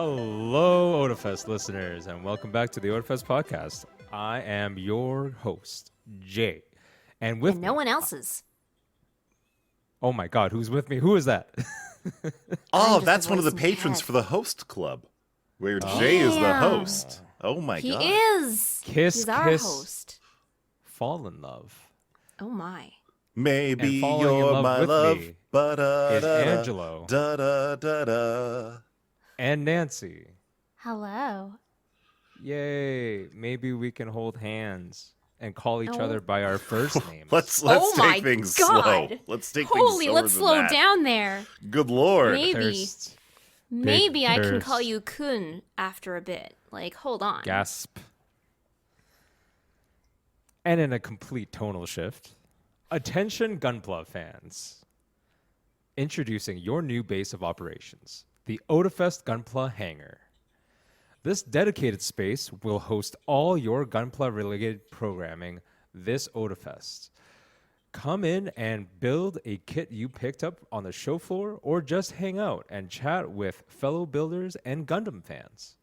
Hello, Otafest listeners, and welcome back to the Otafest podcast. I am your host, Jay, and with no me, one else's. Oh my God, who's with me? Who is that? Oh, just that's a one of the voice in your patrons head. for the host club, where Jay is the host. Oh my He God. is. Kiss, He's our kiss. host. Fall in love. Oh my. Maybe And falling in you're love my with love. me Ba-da, is da, da, Angelo. Da da da da. And Nancy. Hello. Yay! Maybe we can hold hands and call each Oh. other by our first names. Let's Oh my take things God. slow. Let's take Holy, things let's slower slow than that. down there. Good Lord. Maybe. Thirst. Maybe I can thirst. call you Kun after a bit. Like, hold on. Gasp. And in a complete tonal shift, attention Gunpla fans. Introducing your new base of operations, the Otafest Gunpla Hangar. This dedicated space will host all your Gunpla related programming this Otafest. Come in and build a kit you picked up on the show floor, or just hang out and chat with fellow builders and Gundam fans.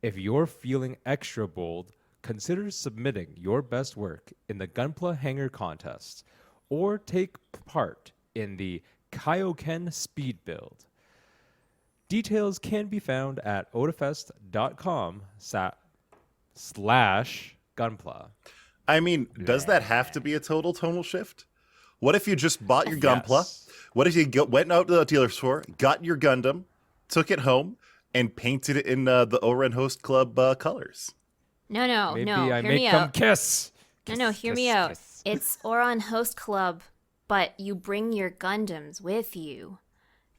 If you're feeling extra bold, consider submitting your best work in the Gunpla Hangar contest, or take part in the Kaioken Speed Build. Details can be found at otafest.com/gunpla. I mean, does that have to be a total tonal shift? What if you just bought your Gunpla? Yes. What if you went out to the dealer store, got your Gundam, took it home, and painted it in the Oren Host Club colors? No, Maybe no. I Hear make me them out. kiss. No, hear me kiss, out. kiss. It's Oron Host Club, but you bring your Gundams with you.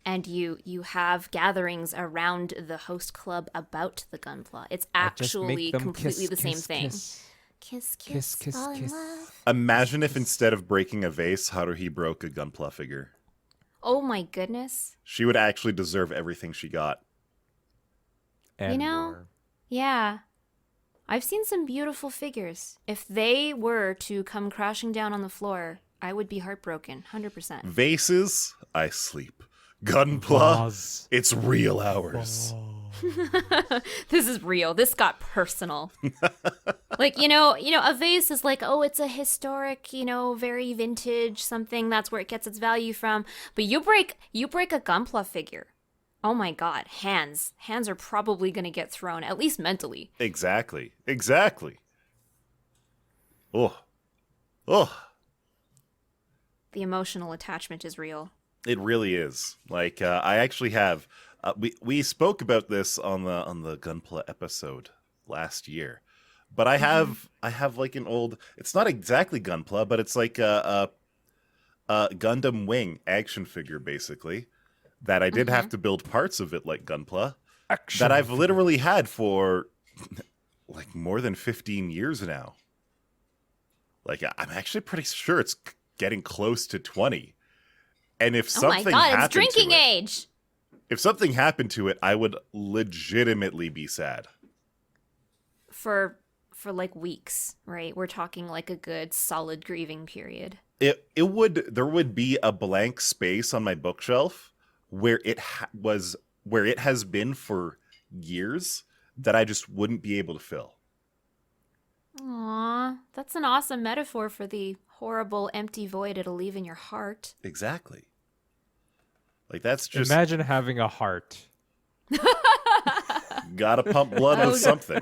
And you have gatherings around the host club about the Gunpla. It's I just actually make them completely kiss, the same kiss, thing. kiss. Kiss, Kiss, kiss, fall in kiss. love. Imagine if instead of breaking a vase, Haruhi broke a Gunpla figure. Oh my goodness. She would actually deserve everything she got. And You know, more. yeah. I've seen some beautiful figures. If they were to come crashing down on the floor, I would be heartbroken, 100%. Vases, I sleep. Gunpla, Vase. it's real hours. This is real. This got personal. Like, a vase is like, oh, it's a historic, very vintage something. That's where it gets its value from. But you break a Gunpla figure. Oh my God, hands are probably going to get thrown, at least mentally. Exactly. Oh. The emotional attachment is real. It really is. Like I actually have. We spoke about this on the Gunpla episode last year, but I have like an old. It's not exactly Gunpla, but it's like a Gundam Wing action figure, basically. That I did have to build parts of it like Gunpla. That I've literally had for like more than 15 years now. Like I'm actually pretty sure it's getting close to 20. And if Oh my something God, happened it's drinking to it, age. if something happened to it, I would legitimately be sad. For like weeks, right? We're talking like a good solid grieving period. There would be a blank space on my bookshelf where it has been for years that I just wouldn't be able to fill. Aw, that's an awesome metaphor for the horrible empty void it'll leave in your heart. Exactly. Like that's just Imagine having a heart. gotta pump blood with something.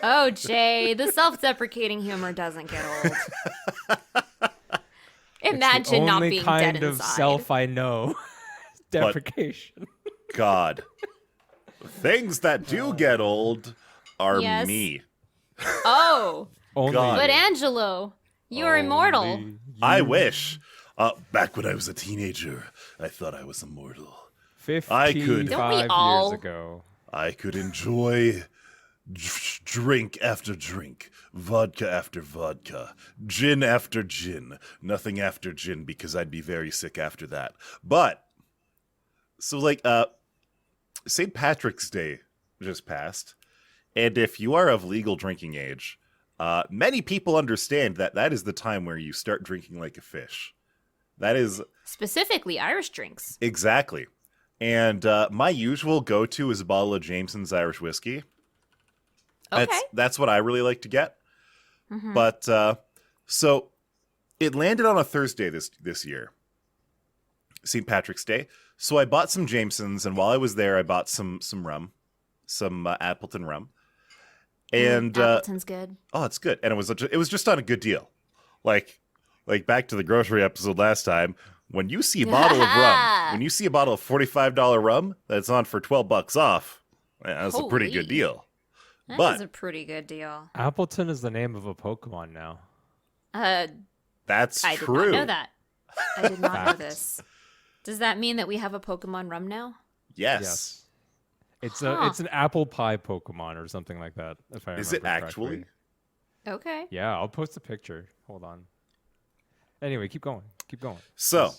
Oh, Jay, the self-deprecating humor doesn't get old. Imagine not being Only kind dead of inside. self I know. Deprecation. God. Things that do get old are Yes. me. Oh, Only God. but Angelo, you're immortal. only I wish. Back when I was a teenager, I thought I was immortal. 55 Don't we all? years ago. I could enjoy drink after drink, vodka after vodka, gin after gin, nothing after gin because I'd be very sick after that. But, so like, St. Patrick's Day just passed, and if you are of legal drinking age, many people understand that that is the time where you start drinking like a fish. That is Specifically, Irish drinks. exactly. And my usual go-to is a bottle of Jameson's Irish whiskey. Okay. That's what I really like to get. Mm-hmm. But so it landed on a Thursday this year, St. Patrick's Day. So I bought some Jamesons, and while I was there, I bought some rum, some Appleton rum, and Appleton's good. oh, it's good. And it was just on a good deal, like back to the grocery episode last time. When you see a bottle of rum, when you see a bottle of $45 rum that's on for $12 off, man, that's a pretty good Holy. deal. That But is a pretty good deal. Appleton is the name of a Pokemon now. that's I true. did not know that. I did not know Fact. this. Does that mean that we have a Pokemon rum now? Yes. It's Huh. it's an apple pie Pokemon or something like that. If I Is it remember actually? correctly. Okay. Yeah, I'll post a picture. Hold on. Anyway, keep going. Keep going. So,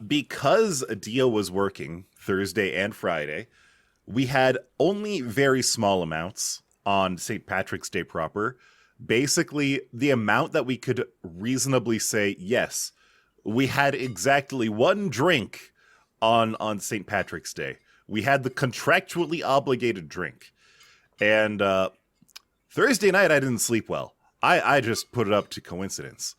because Dio was working Thursday and Friday, we had only very small amounts on St. Patrick's Day proper. Basically, the amount that we could reasonably say, yes, we had exactly one drink on St. Patrick's Day. We had the contractually obligated drink. And Thursday night, I didn't sleep well. I just put it up to coincidence.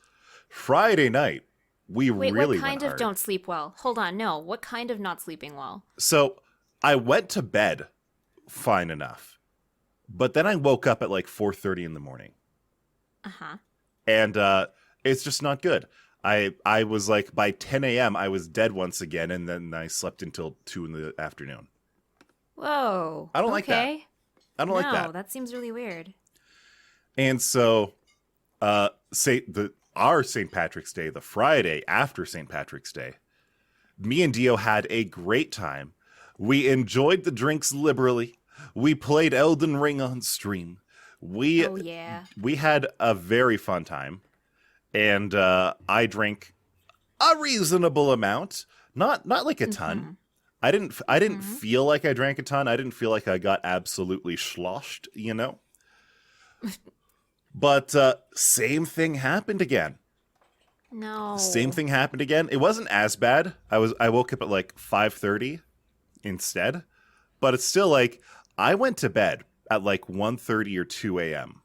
Friday night, we Wait, really what kind went of hard. don't sleep well? Hold on, no. What kind of not sleeping well? So I went to bed fine enough, but then I woke up at like 4:30 in the morning, Uh-huh. and it's just not good. I was like, by 10 a.m. I was dead once again, and then I slept until 2 in the afternoon. Whoa. I don't like that. Okay. I don't like that. No, that seems really weird. And so, our St. Patrick's Day, the Friday after St. Patrick's Day, me and Dio had a great time. We enjoyed the drinks liberally. We played Elden Ring on stream. Oh, yeah. We had a very fun time, and I drank a reasonable amount, not like a ton. I didn't feel like I drank a ton. I didn't feel like I got absolutely sloshed, you know. But same thing happened again. No. Same thing happened again. It wasn't as bad. I woke up at like 5:30 instead, but it's still like I went to bed at like 1:30 or 2 a.m.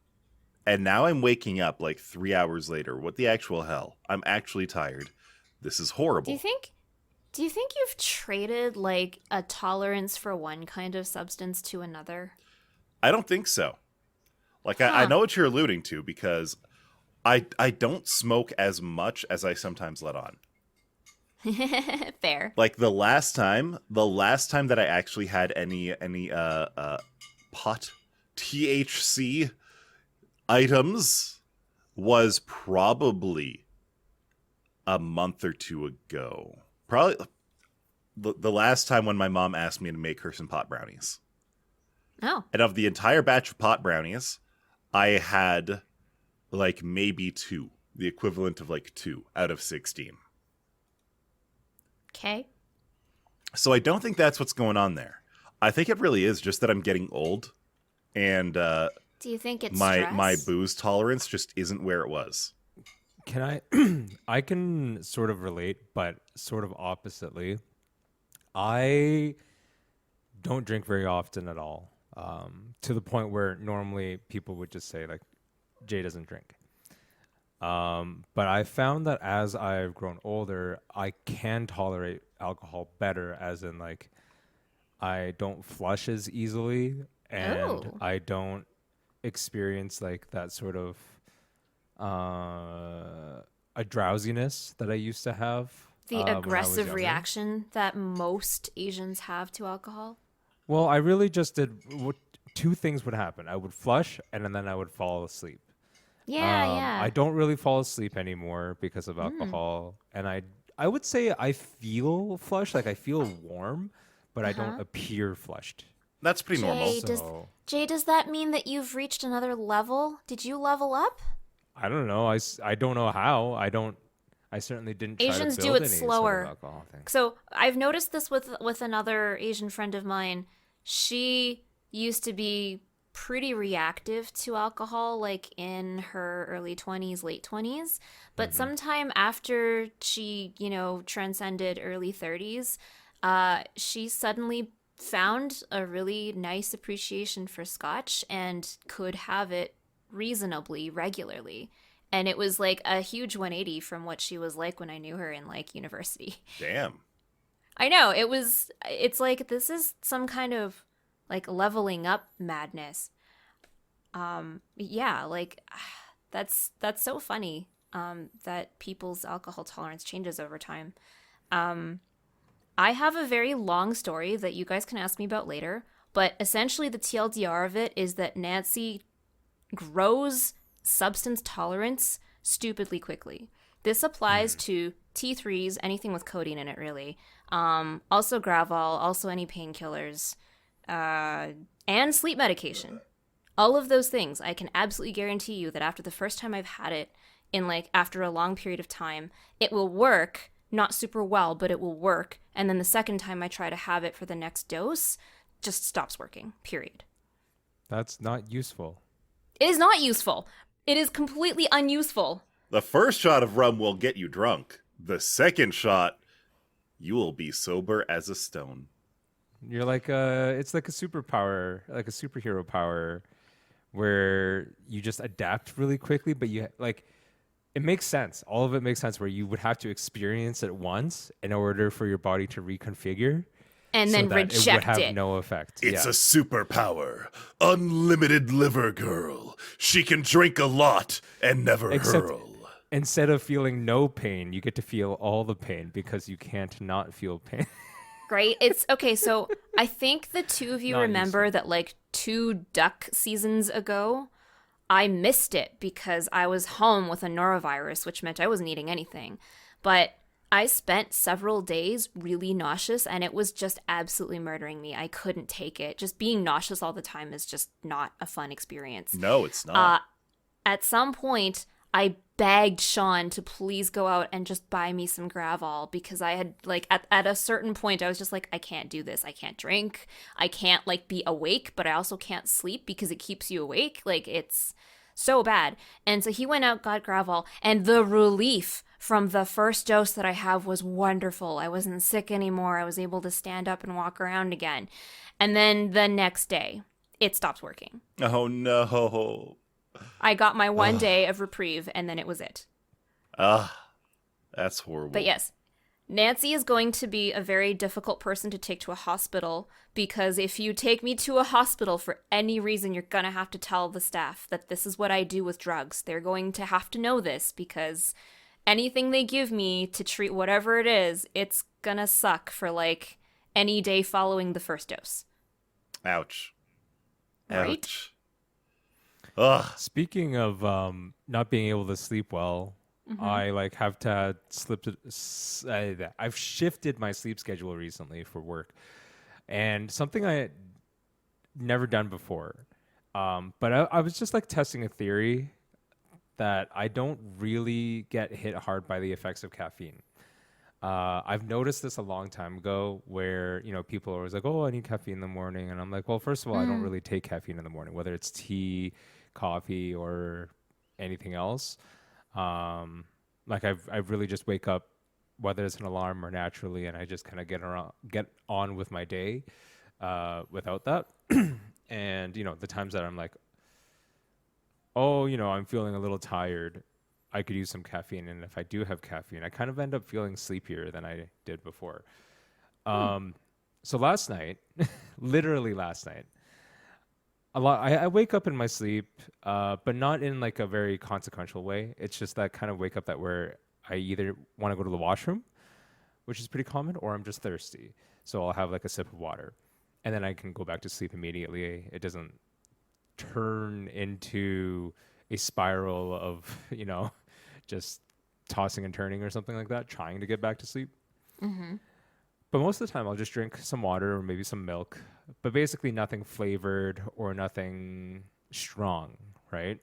and now I'm waking up like 3 hours later. What the actual hell? I'm actually tired. This is horrible. Do you think you've traded like a tolerance for one kind of substance to another? I don't think so. Like I know what you're alluding to because I don't smoke as much as I sometimes let on. Fair. Like the last time that I actually had any pot THC items was probably a month or two ago. Probably the last time when my mom asked me to make her some pot brownies. Oh. And of the entire batch of pot brownies, I had like maybe 2, the equivalent of like 2 out of 16. Okay. So I don't think that's what's going on there. I think it really is just that I'm getting old, and Do you think it's my stress? booze tolerance just isn't where it was. Can I? I can sort of relate, but sort of oppositely. I don't drink very often at all, to the point where normally people would just say like, "Jay doesn't drink." But I found that as I've grown older, I can tolerate alcohol better, as in like, I don't flush as easily, and Oh. I don't experience like that sort of a drowsiness that I used to have. The when I was aggressive younger. reaction that most Asians have to alcohol? Well, I really just did. Two things would happen. I would flush, and then I would fall asleep. Yeah. I don't really fall asleep anymore because of alcohol, and I would say I feel flushed, like I feel warm, but I don't appear flushed. That's pretty normal. Jay, does that mean that you've reached another level? Did you level up? I don't know. I don't know how. I certainly didn't. Try Asians to do build it any slower. Sort of alcohol thing. So I've noticed this with another Asian friend of mine. She used to be pretty reactive to alcohol, like in her early 20s, late 20s. But sometime after she, transcended early 30s, she suddenly found a really nice appreciation for scotch and could have it reasonably regularly. And it was like a huge 180 from what she was like when I knew her in like university. Damn. I know, it's like this is some kind of like leveling up madness. Yeah, like that's so funny that people's alcohol tolerance changes over time. I have a very long story that you guys can ask me about later, but essentially the TLDR of it is that Nancy grows substance tolerance stupidly quickly. This applies to T3s, anything with codeine in it, really. Also Gravol, also any painkillers, and sleep medication. All of those things, I can absolutely guarantee you that after the first time I've had it, in like after a long period of time, it will work, not super well, but it will work. And then the second time I try to have it for the next dose, just stops working, period. That's not useful. It is not useful. It is completely unuseful. The first shot of rum will get you drunk. The second shot, you will be sober as a stone. You're like it's like a superpower, like a superhero power, where you just adapt really quickly, but you like it makes sense. All of it makes sense where you would have to experience it once in order for your body to reconfigure. And then so that reject it would have it. no effect. It's yeah. a superpower. Unlimited liver girl. She can drink a lot and never Except- hurl. Instead of feeling no pain, you get to feel all the pain because you can't not feel pain. Great. It's okay. So I think the two of you Not remember useful. that like 2 duck seasons ago, I missed it because I was home with a norovirus, which meant I wasn't eating anything. But I spent several days really nauseous and it was just absolutely murdering me. I couldn't take it. Just being nauseous all the time is just not a fun experience. No, it's not. At some point, I begged Sean to please go out and just buy me some Gravol because I had like at a certain point I was just like, I can't do this. I can't drink. I can't like be awake, but I also can't sleep because it keeps you awake. Like it's so bad. And so he went out, got Gravol, and the relief from the first dose that I have was wonderful. I wasn't sick anymore. I was able to stand up and walk around again. And then the next day, it stopped working. Oh no. I got my one day of reprieve, and then it was it. That's horrible. But yes, Nancy is going to be a very difficult person to take to a hospital because if you take me to a hospital for any reason, you're going to have to tell the staff that this is what I do with drugs. They're going to have to know this because anything they give me to treat whatever it is, it's going to suck for like any day following the first dose. Ouch. Right? Ouch. Ugh. Speaking of not being able to sleep well, I like have to I've shifted my sleep schedule recently for work, and something I had never done before. But I was just like testing a theory that I don't really get hit hard by the effects of caffeine. I've noticed this a long time ago where, people are always like, oh, I need caffeine in the morning. And I'm like, well, first of all, I don't really take caffeine in the morning, whether it's tea, coffee, or anything else. Like I really just wake up, whether it's an alarm or naturally, and I just kind of get on with my day without that. And, the times that I'm like, oh, I'm feeling a little tired, I could use some caffeine. And if I do have caffeine, I kind of end up feeling sleepier than I did before. So last night, literally last night, I wake up in my sleep, but not in like a very consequential way. It's just that kind of wake up that where I either want to go to the washroom, which is pretty common, or I'm just thirsty. So I'll have like a sip of water and then I can go back to sleep immediately. It doesn't turn into a spiral of, just tossing and turning or something like that, trying to get back to sleep. But most of the time I'll just drink some water or maybe some milk, but basically nothing flavored or nothing strong, right?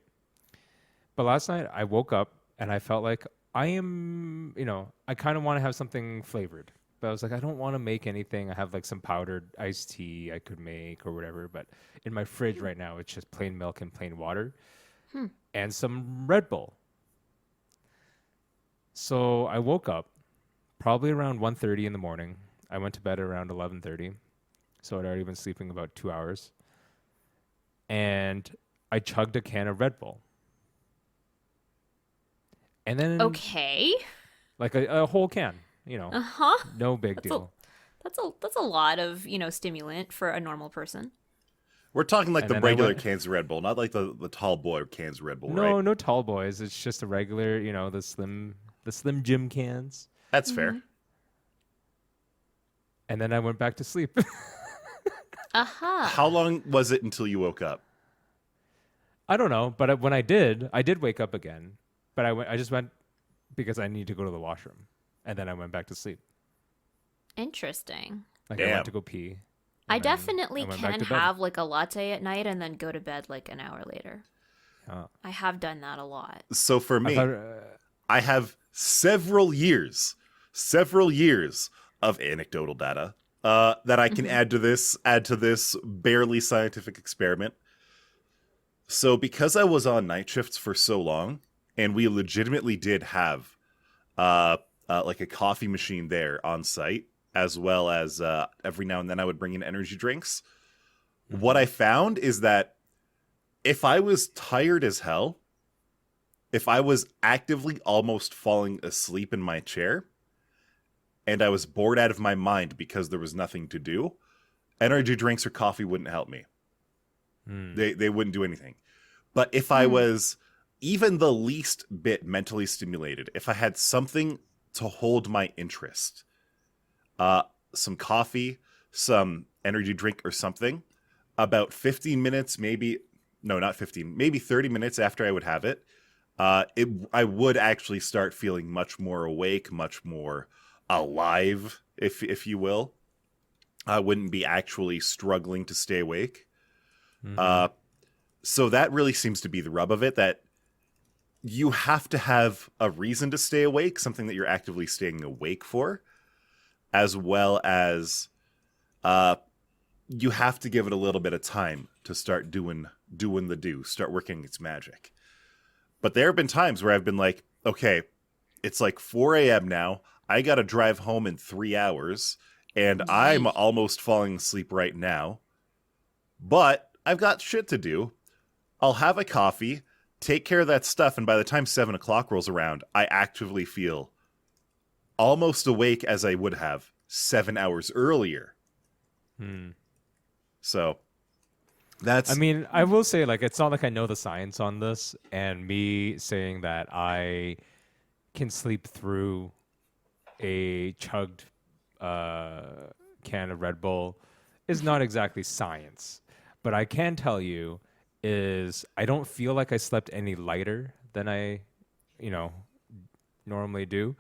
But last night I woke up and I felt like I am, I kind of want to have something flavored. But I was like, I don't want to make anything. I have like some powdered iced tea I could make or whatever. But in my fridge right now, it's just plain milk and plain water and some Red Bull. So I woke up probably around 1:30 in the morning. I went to bed around 11:30, so I'd already been sleeping about 2 hours, and I chugged a can of Red Bull, and then Okay. like a whole can, Uh-huh. no big That's a deal. that's a lot of, stimulant for a normal person. We're talking like And the then I regular went- cans of Red Bull, not like the tall boy cans of Red Bull, No, right? no tall boys. It's just a regular, the slim gym cans. That's fair. And then I went back to sleep. Aha. How long was it until you woke up? I don't know, but when I did wake up again. But I just went because I need to go to the washroom, and then I went back to sleep. Interesting. Like I Damn. went to go pee. I and then definitely I went back can to bed. have like a latte at night and then go to bed like an hour later. Oh. I have done that a lot. So for I me, thought, I have several years of anecdotal data that I can add to this barely scientific experiment. So because I was on night shifts for so long, and we legitimately did have like a coffee machine there on site, as well as every now and then I would bring in energy drinks. What I found is that if I was tired as hell, if I was actively almost falling asleep in my chair, and I was bored out of my mind because there was nothing to do, energy drinks or coffee wouldn't help me. They wouldn't do anything. But if I was even the least bit mentally stimulated, if I had something to hold my interest, some coffee, some energy drink or something, about 15 minutes, maybe 30 minutes after I would have it, I would actually start feeling much more awake, much more alive, if you will. I wouldn't be actually struggling to stay awake. So that really seems to be the rub of it, that you have to have a reason to stay awake, something that you're actively staying awake for, as well as you have to give it a little bit of time to start doing start working its magic. But there have been times where I've been like, okay, it's like 4 a.m. now. I got to drive home in 3 hours, and I'm almost falling asleep right now. But I've got shit to do. I'll have a coffee, take care of that stuff, and by the time 7 o'clock rolls around, I actively feel almost awake as I would have 7 hours earlier. So that's... I mean, I will say, like, it's not like I know the science on this, and me saying that I can sleep through a chugged can of Red Bull is not exactly science. But I can tell you is I don't feel like I slept any lighter than I, normally do.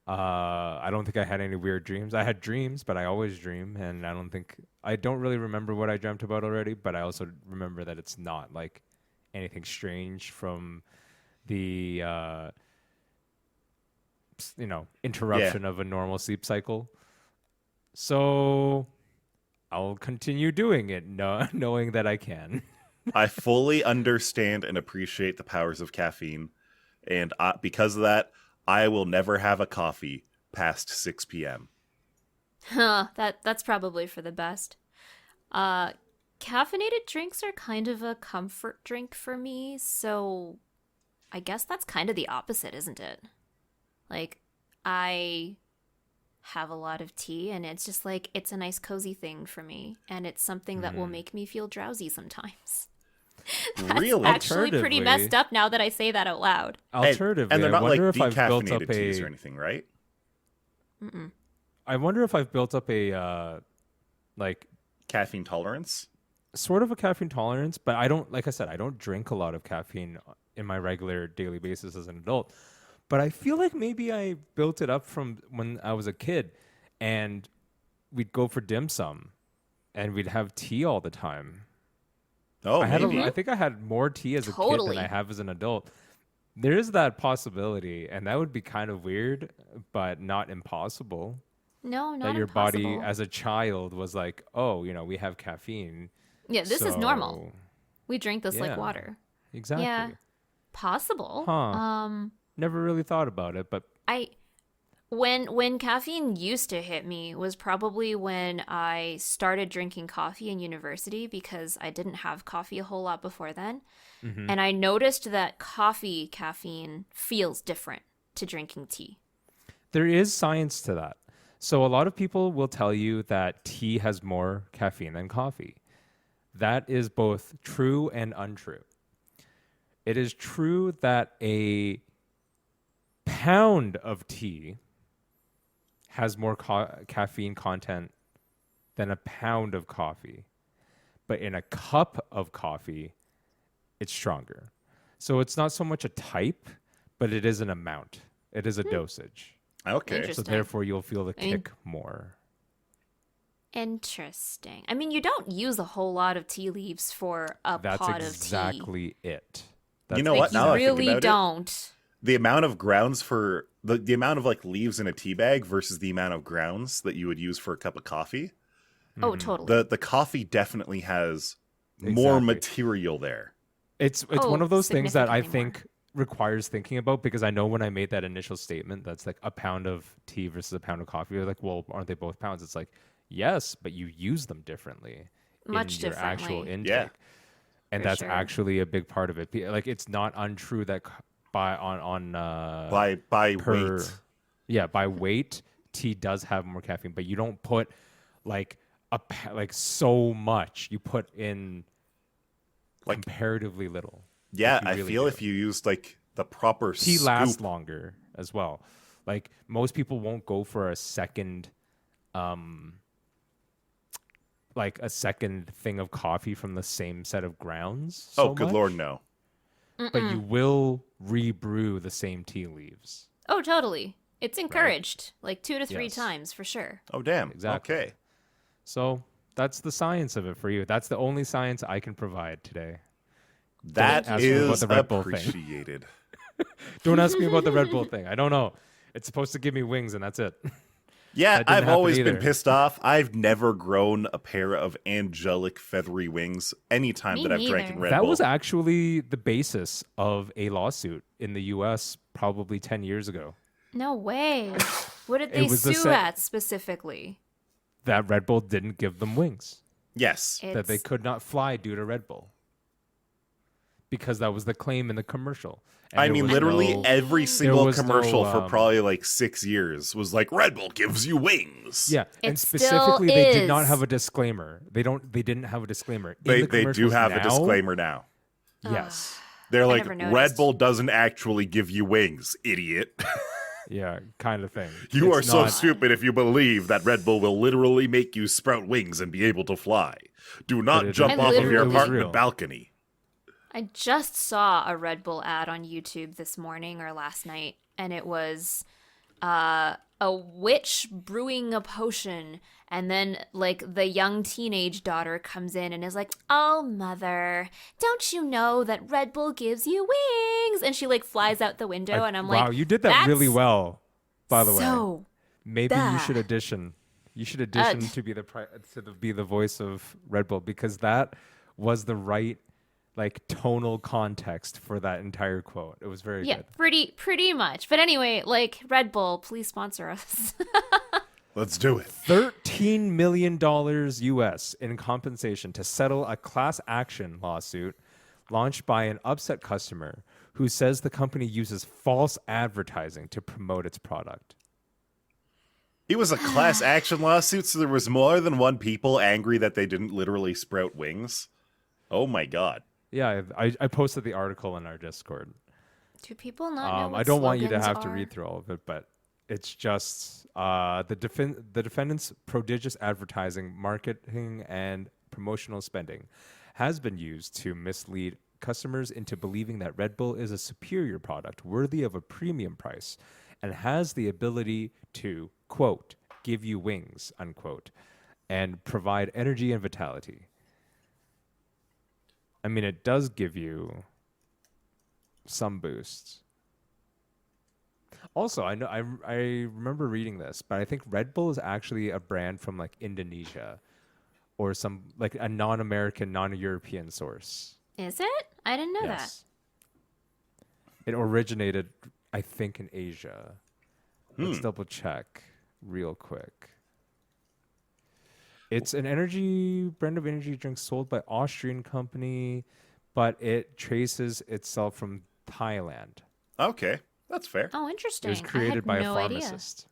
I don't think I had any weird dreams. I had dreams, but I always dream, and I don't really remember what I dreamt about already, but I also remember that it's not like anything strange from the, interruption of a normal sleep cycle. So I'll continue doing it, knowing that I can. I fully understand and appreciate the powers of caffeine, and because of that, I will never have a coffee past 6 p.m. Huh, that's probably for the best. Caffeinated drinks are kind of a comfort drink for me, so I guess that's kind of the opposite, isn't it? Like, I have a lot of tea, and it's just like, it's a nice cozy thing for me, and it's something that will make me feel drowsy sometimes. That's Really? actually pretty Alternatively- messed up now that I say that out loud. Alternatively, and they're not I like wonder if I've built up decaffeinated teas or a. anything, right? I wonder if I've built up a like Caffeine tolerance? sort of a caffeine tolerance, but I don't. Like I said, I don't drink a lot of caffeine in my regular daily basis as an adult. But I feel like maybe I built it up from when I was a kid, and we'd go for dim sum, and we'd have tea all the time. Oh, I maybe. think I had more tea as a kid Totally. than I have as an adult. There is that possibility, and that would be kind of weird, but not impossible. No, not That your body impossible. as a child was like, oh, we have caffeine. Yeah, this is normal. so- We drink this like Yeah. water. Exactly. Yeah. Possible. Huh. Never really thought about it, but When caffeine used to hit me was probably when I started drinking coffee in university because I didn't have coffee a whole lot before then. Mm-hmm. And I noticed that coffee caffeine feels different to drinking tea. There is science to that. So a lot of people will tell you that tea has more caffeine than coffee. That is both true and untrue. It is true that a pound of tea has more caffeine content than a pound of coffee. But in a cup of coffee, it's stronger. So it's not so much a type, but it is an amount. It is a dosage. Okay. So Interesting. therefore, you'll feel the I mean- kick more. Interesting. I mean, you don't use a whole lot of tea leaves for a That's pot of tea. exactly it. You know Like, what? you Now that I think really about it, don't. the amount of grounds for the amount of like leaves in a tea bag versus the amount of grounds that you would use for a cup of coffee. Oh, totally. The coffee definitely has more Exactly. material there. It's Oh, one of those things that I significantly think requires thinking about, because I know when I made that initial statement that's like a pound of tea versus a pound of coffee, they're like, well, aren't they both pounds? It's like, yes, but you use them differently Much in your actual differently. intake. Yeah. And For that's sure. actually a big part of it. Like, it's not untrue that by By weight. yeah, by weight, tea does have more caffeine, but you don't put like like so much. You put in Like- comparatively little. Yeah, you I really feel do. if you used like the proper Tea scoop. lasts longer as well. Like, most people won't go for a second like a second thing of coffee from the same set of grounds. Oh, so good much, lord, no. But you will rebrew the same tea leaves. Oh, totally. It's encouraged, like 2 to 3 Yes. times for sure. Oh, damn. Exactly. Okay. So that's the science of it for you. That's the only science I can provide today. That ask me about is the Red Bull thing. appreciated. Don't ask me about the Red Bull thing. I don't know. It's supposed to give me wings, and that's it. Yeah, That didn't I've happen always been either. pissed off. I've never grown a pair of angelic feathery wings anytime Me that I've drank neither. in Red That Bull. was actually the basis of a lawsuit in the U.S. probably 10 years ago. No way. What did It they was the sue sa- at specifically? That Red Bull didn't give them wings. Yes. That they could not fly due to Red Bull. Because that was the claim in the commercial. And I there mean, was literally no- every single was no, commercial for probably like 6 years was like, Red Bull gives you wings. Yeah, and It still specifically, they did not is. have a disclaimer. They didn't have a disclaimer. In They the do commercials have a now, disclaimer now. Yes. They're like, never Red noticed. Bull doesn't actually give you wings, idiot. Yeah, kind of thing. You are It's so not- stupid if you believe that Red Bull will literally make you sprout wings and be able to fly. Do not it- jump And off of your literally- It was apartment real. balcony. I just saw a Red Bull ad on YouTube this morning or last night, and it was a witch brewing a potion, and then like the young teenage daughter comes in and is like, "Oh, mother, don't you know that Red Bull gives you wings?" And she like flies out the window, and I'm like, wow, you did that really "That's well, by the way. So Maybe you that- should audition. You should audition to be be the voice of Red Bull, because that was the right like tonal context for that entire quote. It was very yeah, good. pretty much. But anyway, like Red Bull, please sponsor us. Let's do it. $13 million US in compensation to settle a class action lawsuit launched by an upset customer who says the company uses false advertising to promote its product. It was a class action lawsuit, so there was more than one people angry that they didn't literally sprout wings. Oh my god. Yeah, I posted the article in our Discord. Do people not know what I don't want you to slogans have to are? read through all of it, but it's just the defendant's prodigious advertising, marketing, and promotional spending has been used to mislead customers into believing that Red Bull is a superior product worthy of a premium price and has the ability to, quote, give you wings, unquote, and provide energy and vitality. I mean, it does give you some boosts. Also, I remember reading this, but I think Red Bull is actually a brand from like Indonesia or some like a non-American, non-European source. Is it? I didn't know that. Yes. It originated, I think, in Asia. Let's double check real quick. It's an energy brand of energy drinks sold by Austrian company, but it traces itself from Thailand. Okay, that's fair. Oh, It interesting. was created by no a idea. pharmacist.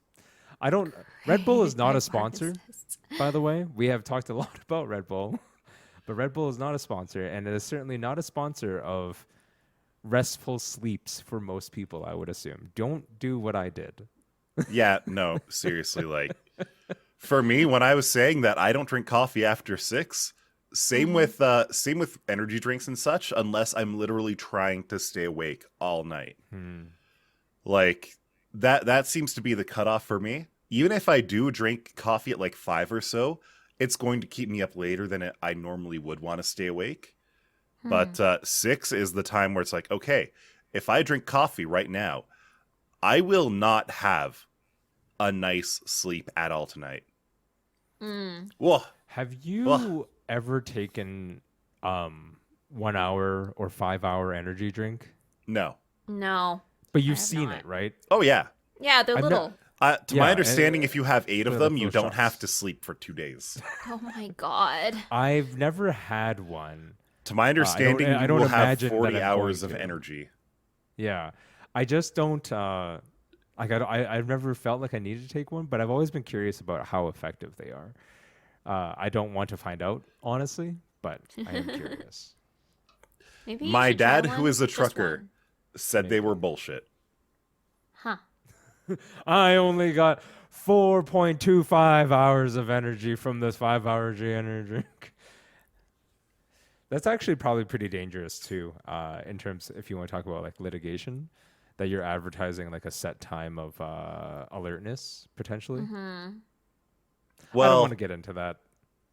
I don't. Red Bull is not By a sponsor, pharmacists. by the way. We have talked a lot about Red Bull, but Red Bull is not a sponsor, and it is certainly not a sponsor of restful sleeps for most people, I would assume. Don't do what I did. Yeah, no, seriously, like for me, when I was saying that I don't drink coffee after 6, same with energy drinks and such, unless I'm literally trying to stay awake all night. Like that seems to be the cutoff for me. Even if I do drink coffee at like 5 or so, it's going to keep me up later than I normally would want to stay awake. But 6 is the time where it's like, okay, if I drink coffee right now, I will not have a nice sleep at all tonight. Whoa. Have you ever taken 1 hour or 5 hour energy drink? No. No. But you've have seen not. it, right? Oh, yeah. Yeah, they're I've little. To my Yeah, understanding, if you have 8 of they're them, like you little don't shots. have to sleep for 2 days. Oh my god. I've never had one. To my understanding, I you don't will have imagine that 40 I'm hours going of to. energy. Yeah, I just don't. I've never felt like I needed to take one, but I've always been curious about how effective they are. I don't want to find out, honestly, but I am curious. Maybe you My should try dad, who one. is a Just trucker, one. said they were bullshit. Huh. I only got 4.25 hours of energy from this 5-hour energy drink. That's actually probably pretty dangerous too, in terms if you want to talk about like litigation, that you're advertising like a set time of alertness potentially. I don't Well, want to get into that,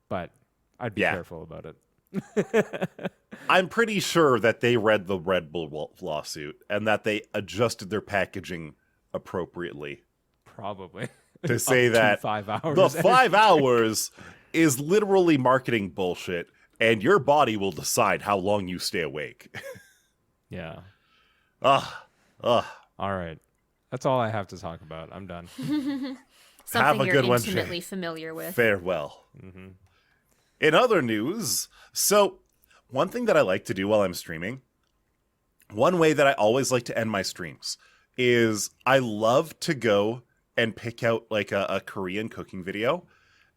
but I'd be Yeah. careful about it. I'm pretty sure that they read the Red Bull lawsuit and that they adjusted their packaging appropriately Probably to say Up to that 5 hours. the 5 hours is literally marketing bullshit, and your body will decide how long you stay awake. Yeah. Ugh. All right. That's all I have to talk about. I'm done. Something a you're good one, Jay. intimately familiar with. Farewell. In other news, so one thing that I like to do while I'm streaming, one way that I always like to end my streams is I love to go and pick out like a Korean cooking video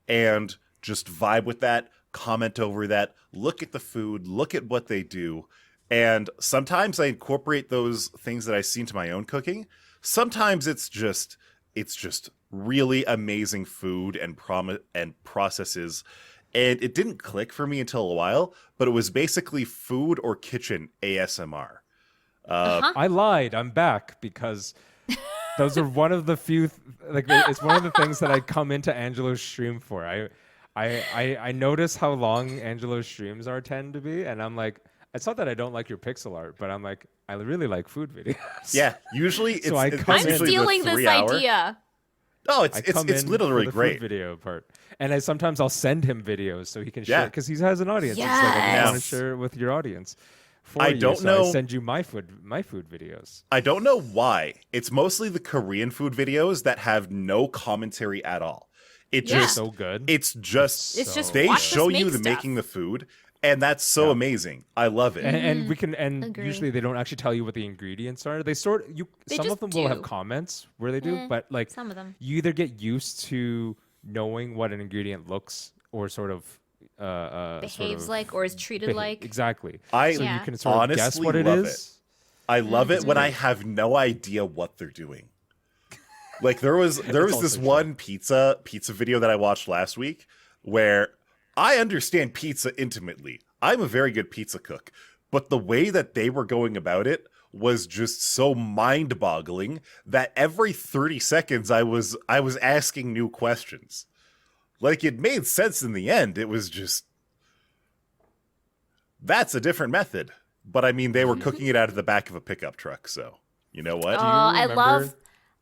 and just vibe with that, comment over that, look at the food, look at what they do. And sometimes I incorporate those things that I see into my own cooking. Sometimes it's just really amazing food and processes. And it didn't click for me until a while, but it was basically food or kitchen ASMR. I lied. I'm back because those are one of the few. It's one of the things that I come into Angelo's stream for. I notice how long Angelo's streams tend to be, and I'm like, it's not that I don't like your pixel art, but I'm like, I really like food videos. Yeah, usually it's, So I it's come I'm in- usually stealing the this 3 hour. idea. Oh, I it's come it's in literally for the great. food video part, and sometimes I'll send him videos so he can share Yeah. because he has an audience. It's like I want to Yes. share it with your audience. I you, don't so know- I send you my food videos. I don't know why. It's mostly the Korean food videos that have no commentary at all. It Yeah. just So good. it's just It's just they watch us show you make the stuff. making the food, and that's so amazing. I love it. And we can Agree. usually they don't actually tell you what the ingredients are. They They some just of them will have do. comments where they do, but like Some of them. you either get used to knowing what an ingredient looks or sort of Behaves like or is treated like. exactly. I So Yeah. you can sort of guess honestly what it love is. I love it when I have no idea what they're doing. Like there was this also true. one pizza video that I watched last week where I understand pizza intimately. I'm a very good pizza cook, but the way that they were going about it was just so mind-boggling that every 30 seconds I was asking new questions. Like it made sense in the end. It was just that's a different method. But I mean they were cooking it out of the back of a pickup truck, so you know what? Oh, I remember-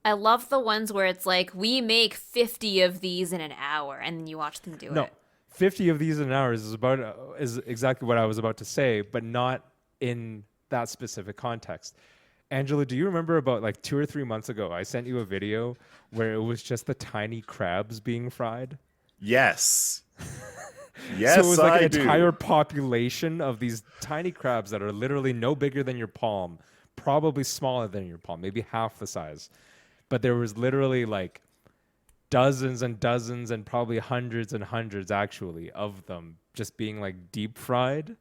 love the ones where it's like we make 50 of these in an hour, and then you watch them do No, it. 50 of these in an hour is exactly what I was about to say, but not in that specific context. Angelo, do you remember about like 2 or 3 months ago, I sent you a video where it was just the tiny crabs being fried? Yes. So Yes, it was like I an entire do. population of these tiny crabs that are literally no bigger than your palm, probably smaller than your palm, maybe half the size. But there was literally like dozens and dozens and probably hundreds and hundreds actually of them just being like deep fried.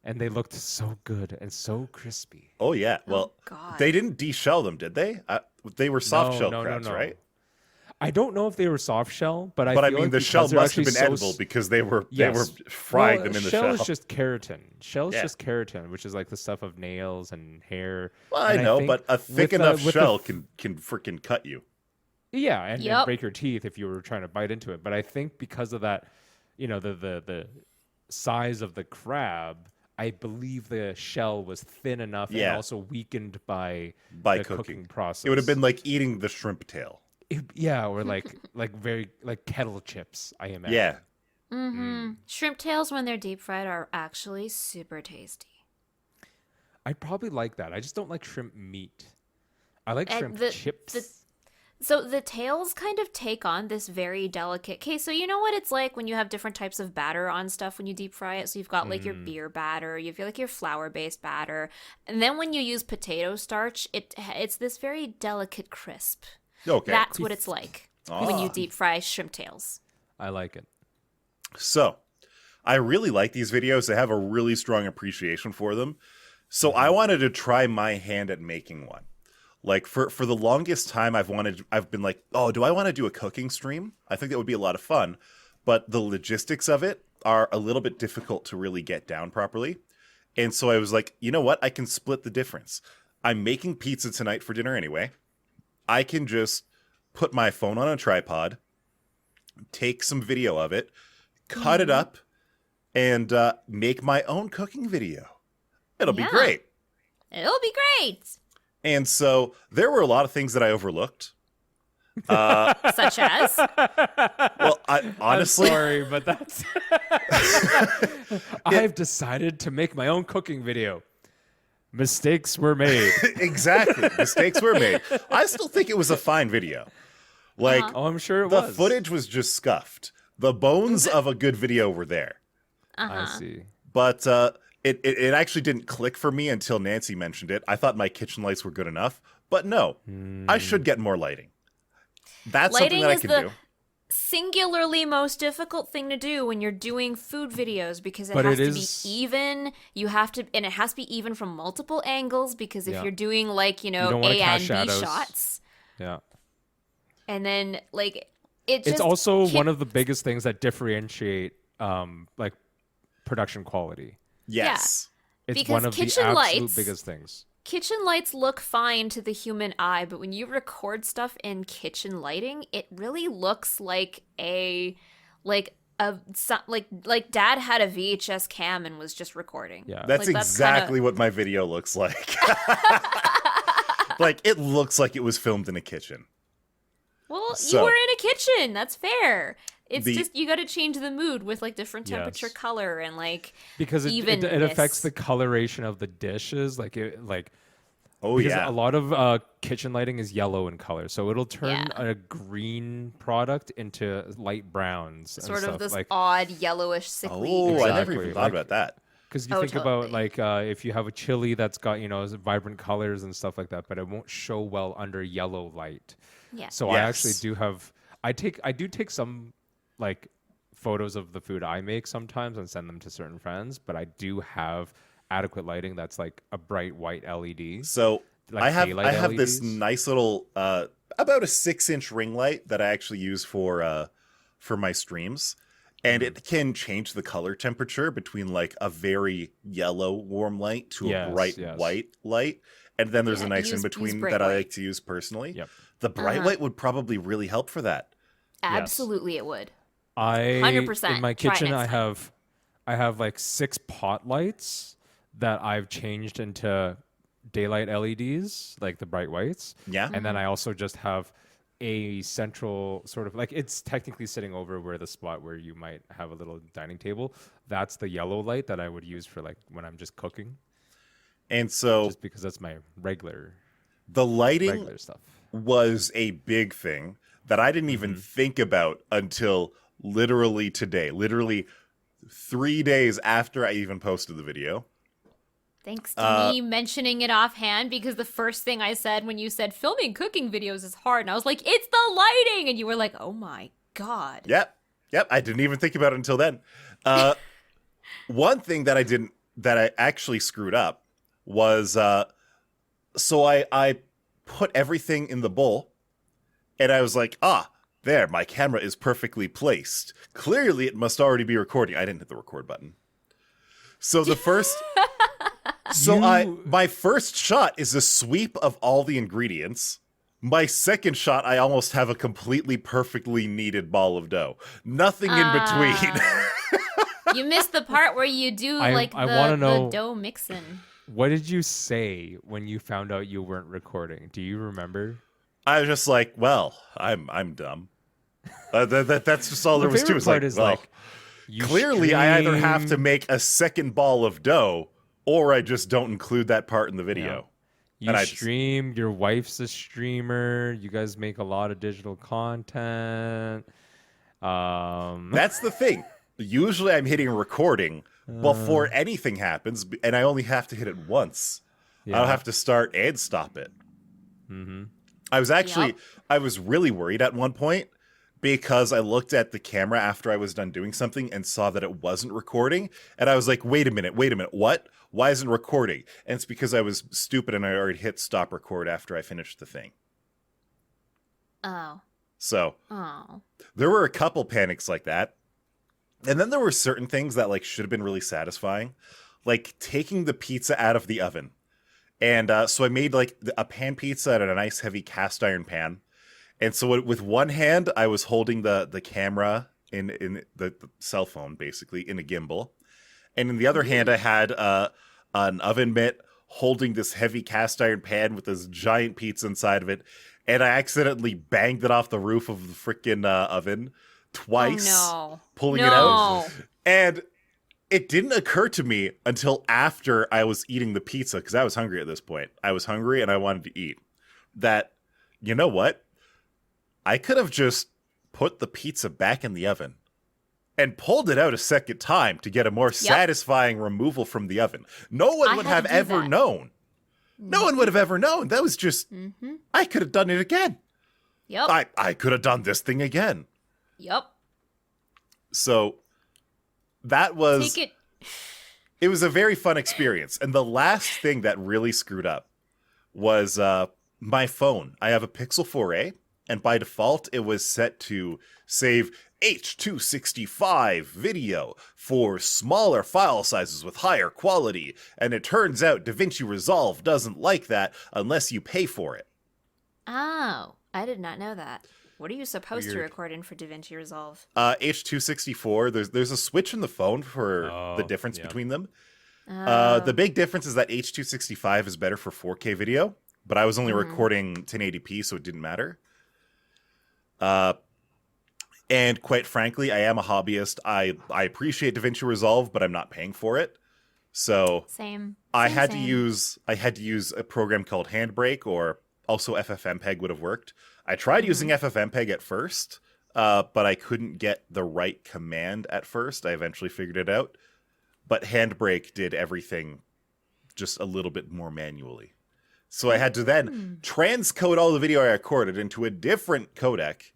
And they looked so good and so crispy. Oh yeah. Oh Well, God. they didn't deshell them, did they? They were soft shell crabs, No. right? I don't know if they were soft shell, but I But I feel mean, like the shell because they're must have actually been edible s- because they were Yes. frying Well, them in the shell shell. is just keratin. Shell is Yeah. just keratin, which is like the stuff of nails and hair. Well, And I know, think but a thick with enough with shell can freaking cut you. yeah, and Yep. break your teeth if you were trying to bite into it. But I think because of that, the size of the crab, I believe the shell was thin enough and Yeah. also weakened by By the cooking. process. It would have been like eating the shrimp tail. Yeah, or like very like kettle chips, I imagine. Yeah. Mm-hmm. Shrimp tails, when they're deep fried, are actually super tasty. I'd probably like that. I just don't like shrimp meat. I like And shrimp the- chips. So the tails kind of take on this very delicate case. So you know what it's like when you have different types of batter on stuff when you deep fry it. So you've got like your beer batter, you've got like your flour-based batter, and then when you use potato starch, it's this very delicate crisp. Okay. That's what it's like when you Ah. deep fry shrimp tails. I like it. So, I really like these videos. I have a really strong appreciation for them. So I wanted to try my hand at making one. Like for the longest time I've been like, "Oh, do I want to do a cooking stream? I think that would be a lot of fun." But the logistics of it are a little bit difficult to really get down properly. And so I was like, "You know what? I can split the difference. I'm making pizza tonight for dinner anyway. I can just put my phone on a tripod, take some video of it, cut it up, and make my own cooking video. It'll be Yeah. great." It'll be great. And so there were a lot of things that I overlooked. Such as Well, I honestly, I'm sorry, but that's I've decided to make my own cooking video. Mistakes were made. exactly, mistakes were made. I still think it was a fine video. Like Oh, I'm sure it the was. footage was just scuffed. The bones of a good video were there, I see. but it actually didn't click for me until Nancy mentioned it. I thought my kitchen lights were good enough, but no, I should get more lighting. That's lighting something that I is can the do. singularly most difficult thing to do when you're doing food videos because it But has it to is- be even. You have to, and it has to be even from multiple angles because if Yeah. you're doing like don't wanna A cast and B shadows. shots, Yeah. and then like it just It's also can't- one of the biggest things that differentiate like production quality. Yes. It's Because one of the kitchen absolute lights- biggest things. kitchen lights look fine to the human eye, but when you record stuff in kitchen lighting, it really looks like like dad had a VHS cam and was just recording. Yeah. That's Like, exactly what my video looks like. Like it looks like it was filmed in a kitchen. Well, So- you were in a kitchen. That's fair. It's The- just you got to change the mood with like different temperature, Yes. color, and like Because it evenness. affects the coloration of the dishes. Oh Because yeah. a lot of kitchen lighting is yellow in color, so it'll turn Yeah. a green product into light browns. and sort of stuff. this like odd yellowish sickly. Oh, I never Exactly, even thought like- about that. because you Oh, think about totally. if you have a chili that's got vibrant colors and stuff like that, but it won't show well under yellow light. Yeah. So I actually Yes. do have I do take some like photos of the food I make sometimes and send them to certain friends, but I do have adequate lighting that's like a bright white LED. So Like I have daylight this LEDs? nice little about a 6-inch ring light that I actually use for my streams, and it can change the color temperature between like a very yellow warm light to a Yes, bright yes. white light, and then there's Yeah, a nice use in between bright that I white. like to use personally. Yep. The bright white would probably really help for that. Absolutely, it would. I 100%. in my Try it kitchen next I have like 6 pot lights that I've changed into daylight LEDs, like the bright whites. Yeah. And then I also just have a central sort of like it's technically sitting over where the spot where you might have a little dining table. That's the yellow light that I would use for like when I'm just cooking. And so Just because that's my regular the lighting stuff. was a big thing that I didn't even think about until literally today. Literally 3 days after I even posted the video. Thanks to me mentioning it offhand, because the first thing I said when you said filming cooking videos is hard, and I was like, it's the lighting, and you were like, oh my god. Yep. I didn't even think about it until then. One thing that I actually screwed up was, so I put everything in the bowl, and I was like, there, my camera is perfectly placed. Clearly, it must already be recording. I didn't hit the record button. So the first... my first shot is a sweep of all the ingredients. My second shot, I almost have a completely perfectly kneaded ball of dough. Nothing in between. You missed the part where you do I wanna know, the dough mixing. what did you say when you found out you weren't recording? Do you remember? I was just like, well, I'm dumb. That's just all there was to it. Part It's like, is well, clearly I either have to make a second ball of dough or I just don't include that part in the video. You stream, your wife's a streamer, you guys make a lot of digital content. That's the thing. Usually I'm hitting recording before anything happens, and I only have to hit it once. I don't have to start and stop it. Mm-hmm. I was really worried at one point because I looked at the camera after I was done doing something and saw that it wasn't recording. And I was like, wait a minute, what? Why isn't it recording? And it's because I was stupid and I already hit stop record after I finished the thing. Oh. So there were a couple panics like that. And then there were certain things that should have been really satisfying, like taking the pizza out of the oven. And so I made a pan pizza out of a nice heavy cast iron pan. And so with one hand, I was holding the camera in the cell phone, basically, in a gimbal. And in the other hand, I had an oven mitt holding this heavy cast iron pan with this giant pizza inside of it. And I accidentally banged it off the roof of the freaking oven twice, pulling it out. And it didn't occur to me until after I was eating the pizza, because I was hungry at this point. I was hungry and I wanted to eat. That, you know what? I could have just put the pizza back in the oven and pulled it out a second time to get a more satisfying removal from the oven. No one would have ever known. No one would have ever known. That was just, I could have done it again. Yep. I could have done this thing again. Yep. So that was, it was a very fun experience. And the last thing that really screwed up was my phone. I have a Pixel 4a, and by default, it was set to save H.265 video for smaller file sizes with higher quality. And it turns out DaVinci Resolve doesn't like that unless you pay for it. Oh, I did not know that. What are you supposed to record in for DaVinci Resolve? H.264. There's a switch in the phone for the difference between them. The big difference is that H.265 is better for 4K video, but I was only recording 1080p, so it didn't matter. And quite frankly, I am a hobbyist. I appreciate DaVinci Resolve, but I'm not paying for it. So I had to use a program called Handbrake, or also FFmpeg would have worked. I tried using FFmpeg at first, but I couldn't get the right command at first. I eventually figured it out. But Handbrake did everything just a little bit more manually. So I had to then transcode all the video I recorded into a different codec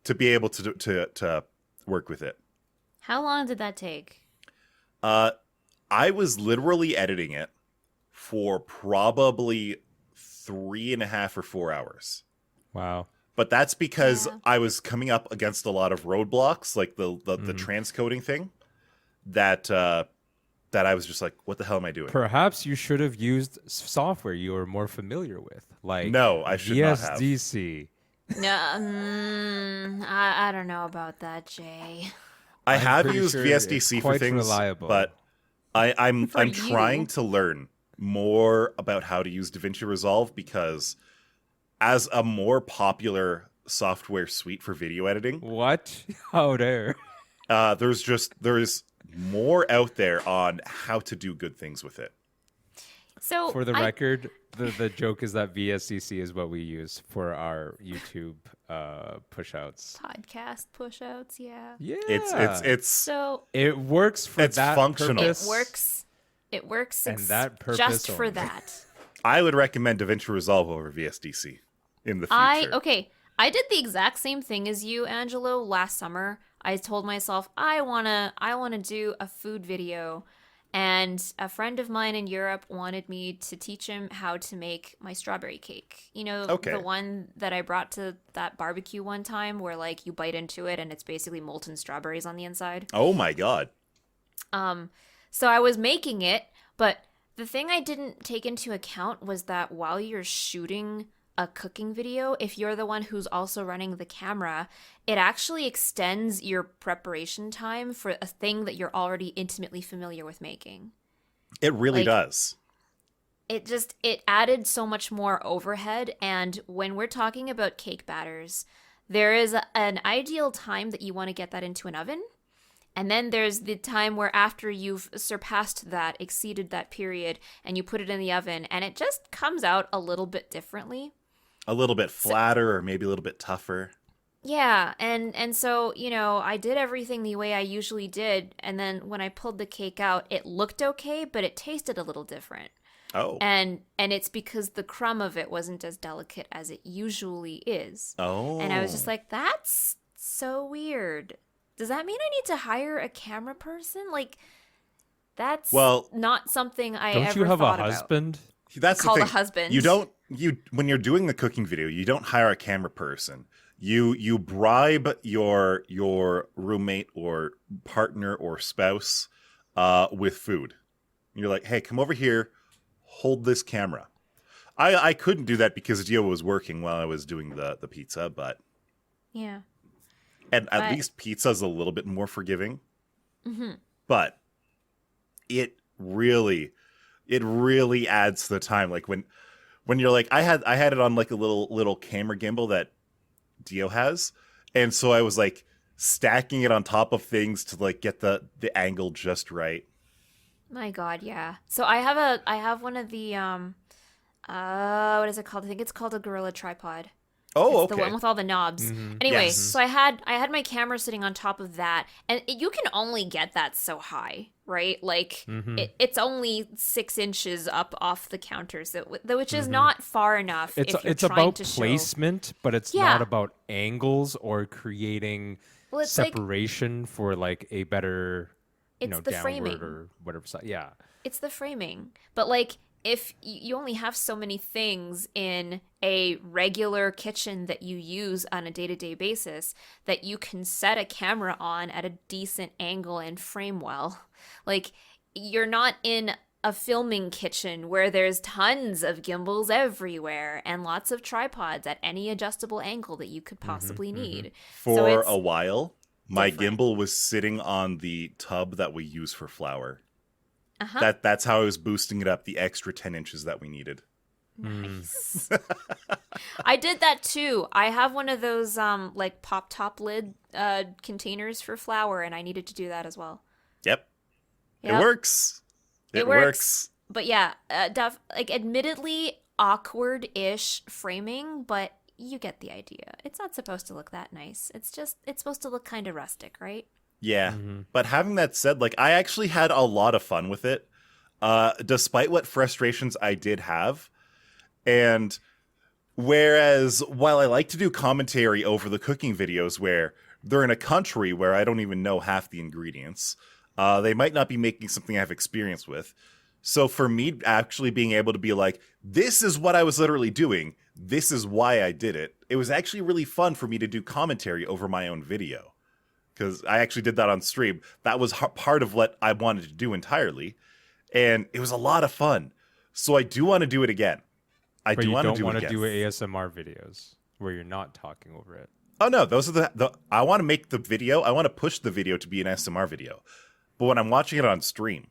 to be able to work with it. How long did that take? I was literally editing it for probably 3.5 or 4 hours. Wow. But that's because I was coming up against a lot of roadblocks, like the transcoding thing, that I was just like, what the hell am I doing? Perhaps you should have used software you are more familiar with, like no, I should not have. VSDC. No, I don't know about that, Jay. I have used VSDC for things, reliable. but I'm trying to learn more about how to use DaVinci Resolve, because as a more popular software suite for video editing, what? How dare? There's more out there on how to do good things with it. So For the record, the joke is that VSCC is what we use for our YouTube push-outs. podcast push-outs, yeah. Yeah. It's So It works for It's that functional. purpose. it works And that purpose just for only. that. I would recommend DaVinci Resolve over VSDC in the future. I did the exact same thing as you, Angelo, last summer. I told myself I wanna do a food video, and a friend of mine in Europe wanted me to teach him how to make my strawberry cake. You know, Okay. the one that I brought to that barbecue one time, where like you bite into it and it's basically molten strawberries on the inside. Oh my god. So I was making it, but the thing I didn't take into account was that while you're shooting a cooking video, if you're the one who's also running the camera, it actually extends your preparation time for a thing that you're already intimately familiar with making. It really Like- does. It added so much more overhead, and when we're talking about cake batters, there is an ideal time that you want to get that into an oven. And then there's the time where after you've surpassed that, exceeded that period, and you put it in the oven, and it just comes out a little bit differently. A little bit flatter or maybe a little bit tougher. Yeah, and so, you know, I did everything the way I usually did, and then when I pulled the cake out, it looked okay, but it tasted a little different. Oh. And it's because the crumb of it wasn't as delicate as it usually is. Oh. And I was just like, that's so weird. Does that mean I need to hire a camera person? Like, that's Well- not something I Don't ever you have a thought about. husband? That's Call the the thing. husband. You when you're doing the cooking video, you don't hire a camera person. You bribe your roommate or partner or spouse with food. You're like, hey, come over here, hold this camera. I couldn't do that because Dio was working while I was doing the pizza, but Yeah. and at But- least pizza's a little bit more forgiving. Mm-hmm. But it really adds to the time. Like when you're like, I had it on like a little camera gimbal that Dio has, and so I was like stacking it on top of things to like get the angle just right. My God, yeah. So I have one of the what is it called? I think it's called a Gorilla tripod. Oh, It's okay. the one with all the knobs. Anyway, Yes. so I had my camera sitting on top of that, and you can only get that so high, right? Like it's only 6 inches up off the counter, so which is not far enough. It's if you're it's trying about to show. placement, but it's Yeah. not about angles or creating Well, it's like separation for like a better, it's the downward framing. or whatever side. Yeah. It's the framing. But like if you only have so many things in a regular kitchen that you use on a day-to-day basis that you can set a camera on at a decent angle and frame well. Like you're not in a filming kitchen where there's tons of gimbals everywhere and lots of tripods at any adjustable angle that you could possibly need. For So it's a while, my different. gimbal was sitting on the tub that we use for flour. Uh-huh. That's how I was boosting it up the extra 10 inches that we needed. Nice. I did that too. I have one of those like pop top lid containers for flour, and I needed to do that as well. Yep. Yep. It works. It works. But yeah, like admittedly awkward-ish framing, but you get the idea. It's not supposed to look that nice. It's supposed to look kind of rustic, right? Yeah. But having that said, like I actually had a lot of fun with it. Despite what frustrations I did have. And whereas while I like to do commentary over the cooking videos where they're in a country where I don't even know half the ingredients, they might not be making something I have experience with. So for me actually being able to be like, this is what I was literally doing, this is why I did it, it was actually really fun for me to do commentary over my own video. Because I actually did that on stream. That was part of what I wanted to do entirely. And it was a lot of fun. So I do want to do it again. I But do you want to don't do it want to again. do ASMR videos where you're not talking over it. Oh, no. Those are the I want to make the video. I want to push the video to be an ASMR video. But when I'm watching it on stream,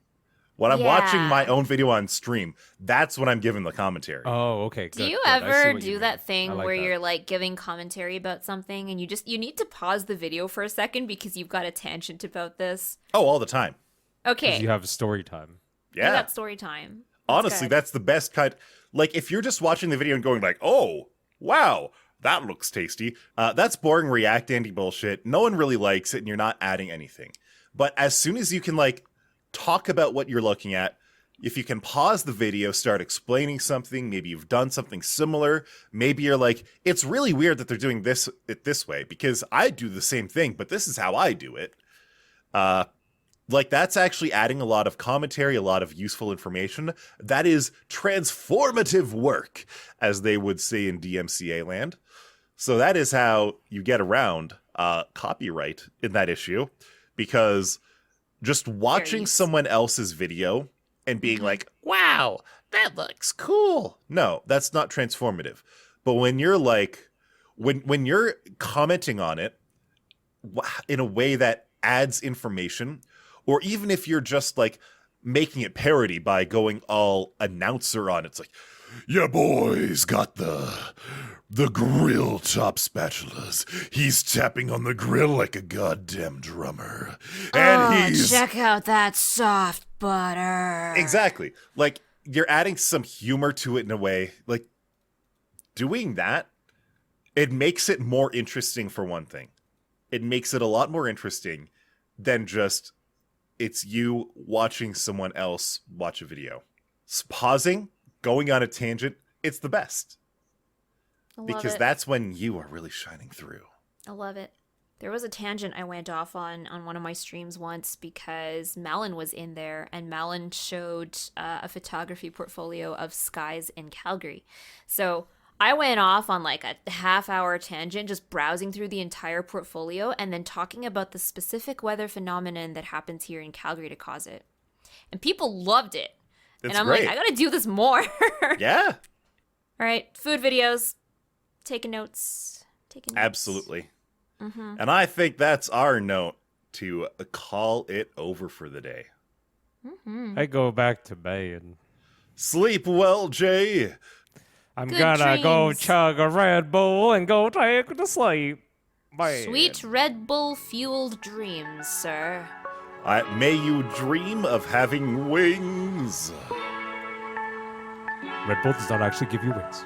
when I'm watching Yeah. my own video on stream, that's when I'm giving the commentary. Oh, okay. Do you good. I see ever what do you mean. that thing I like where that. you're like giving commentary about something and you need to pause the video for a second because you've got a tangent about this? Oh, all the time. 'Cause Okay. you have story time. You Yeah. got story time. Honestly, good. that's the best kind. Like, if you're just watching the video and going like, oh, wow, that looks tasty, that's boring React Andy bullshit. No one really likes it, and you're not adding anything. But as soon as you can, like, talk about what you're looking at, if you can pause the video, start explaining something, maybe you've done something similar, maybe you're like, it's really weird that they're doing it this way, because I do the same thing, but this is how I do it. Like, that's actually adding a lot of commentary, a lot of useful information. That is transformative work, as they would say in DMCA land. So that is how you get around copyright in that issue, because just watching someone else's video and being like, wow, that looks cool. No, that's not transformative. But when you're like, when you're commenting on it in a way that adds information, or even if you're just like making it parody by going all announcer on it, it's like, yeah, boys got the grill top spatulas. He's tapping on the grill like a goddamn drummer. And check out that soft butter. Exactly. Like, you're adding some humor to it in a way. Like, doing that, it makes it more interesting for one thing. It makes it a lot more interesting than just it's you watching someone else watch a video. Pausing, going on a tangent, it's the best. Because that's when you are really shining through. I love it. There was a tangent I went off on one of my streams once because Malin was in there, and Malin showed a photography portfolio of skies in Calgary. So I went off on like a half-hour tangent, just browsing through the entire portfolio and then talking about the specific weather phenomenon that happens here in Calgary to cause it. And people loved it. It's and I'm great. like, I gotta do this more. Yeah. All right, food videos. Taking notes. Absolutely. Mm-hmm. And I think that's our note to call it over for the day. Mm-hmm. I go back to bed. Sleep well, Jay. I'm Good gonna go dreams. chug a Red Bull and go take to sleep. Bye. Sweet Red Bull fueled dreams, sir. May you dream of having wings. Red Bull does not actually give you wings.